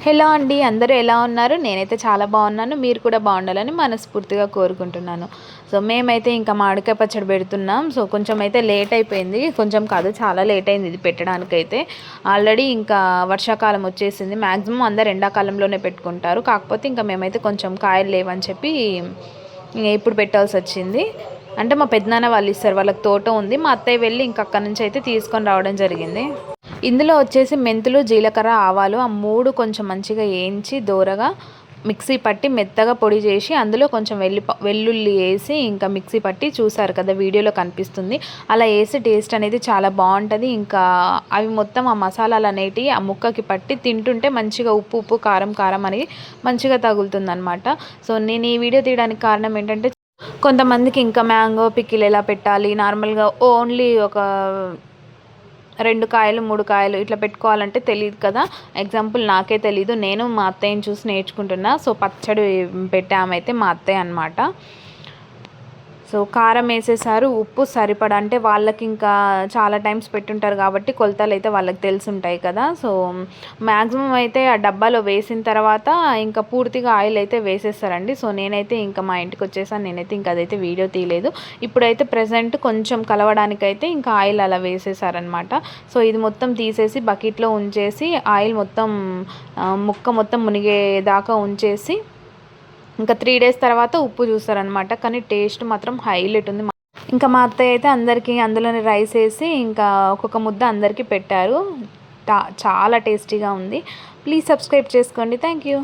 Hello అండి, అందరూ ఎలా ఉన్నారు? నేనైతే చాలా బాగున్నాను. మీరు కూడా బాగుండాలని మనస్ఫూర్తిగా కోరుకుంటున్నాను. సో మేమైతే ఇంకా మామిడికాయ పచ్చడి పెడుతున్నాం. సో కొంచెం అయితే లేట్ అయిపోయింది, కొంచెం కాదు చాలా లేట్ అయింది ఇది పెట్టడానికైతే. ఆల్రెడీ ఇంకా వర్షాకాలం వచ్చేసింది. మ్యాక్సిమం అందరు ఎండాకాలంలోనే పెట్టుకుంటారు. కాకపోతే ఇంకా మేమైతే కొంచెం కాయలు లేవని చెప్పి ఇప్పుడు పెట్టాల్సి వచ్చింది. అంటే మా పెద్దనాన్న వాళ్ళు ఇస్తారు, వాళ్ళకి తోట ఉంది. మా అత్తయ్య వెళ్ళి ఇంక అక్కడి నుంచి అయితే తీసుకొని రావడం జరిగింది. ఇందులో వచ్చేసి మెంతులు, జీలకర్ర, ఆవాలు ఆ 3 కొంచెం మంచిగా వేయించి దోరగా మిక్సీ పట్టి మెత్తగా పొడి చేసి అందులో కొంచెం వెల్లుల్లి వేసి ఇంకా మిక్సీ పట్టి చూసారు కదా వీడియోలో కనిపిస్తుంది. అలా వేసి టేస్ట్ అనేది చాలా బాగుంటుంది. ఇంకా అవి మొత్తం ఆ మసాలాలు అనేటివి ఆ ముక్కకి పట్టి తింటుంటే మంచిగా ఉప్పు ఉప్పు కారం కారం అనేది మంచిగా తగులుతుంది అనమాట. సో నేను ఈ వీడియో తీయడానికి కారణం ఏంటంటే కొంతమందికి ఇంకా మ్యాంగో పికిల్ ఎలా పెట్టాలి, నార్మల్గా ఓన్లీ ఒక 2 కాయలు 3 కాయలు ఇట్లా పెట్టుకోవాలంటే తెలియదు కదా. ఎగ్జాంపుల్ నాకే తెలీదు, నేను మా అత్తయ్యని చూసి నేర్చుకుంటున్నా. సో పచ్చడి పెట్టామైతే మా అత్తయ్య అనమాట. సో కారం వేసేసారు, ఉప్పు సరిపడా, అంటే వాళ్ళకి ఇంకా చాలా టైమ్స్ పెట్టుంటారు కాబట్టి కొలతలు అయితే వాళ్ళకి తెలిసి ఉంటాయి కదా. సో మ్యాక్సిమం అయితే ఆ డబ్బాలో వేసిన తర్వాత ఇంకా పూర్తిగా ఆయిల్ అయితే వేసేస్తారండి. సో నేనైతే ఇంకా మా ఇంటికి వచ్చేసాను, నేనైతే ఇంకా అదైతే వీడియో తీయలేదు. ఇప్పుడైతే ప్రజెంట్ కొంచెం కలవడానికైతే ఇంకా ఆయిల్ అలా వేసేసారనమాట. సో ఇది మొత్తం తీసేసి బకెట్లో ఉంచేసి ఆయిల్ మొత్తం ముక్క మొత్తం మునిగేదాకా ఉంచేసి ఇంకా 3 డేస్ తర్వాత ఉప్పు చూస్తారనమాట. కానీ టేస్ట్ మాత్రం హైలైట్ ఉంది. ఇంకా మా అత్తయ్య అయితే అందరికీ అందులోనే రైస్ వేసి ఇంకా ఒక్కొక్క ముద్ద అందరికీ పెట్టారు. చాలా టేస్టీగా ఉంది. ప్లీజ్ సబ్స్క్రైబ్ చేసుకోండి. Thank you.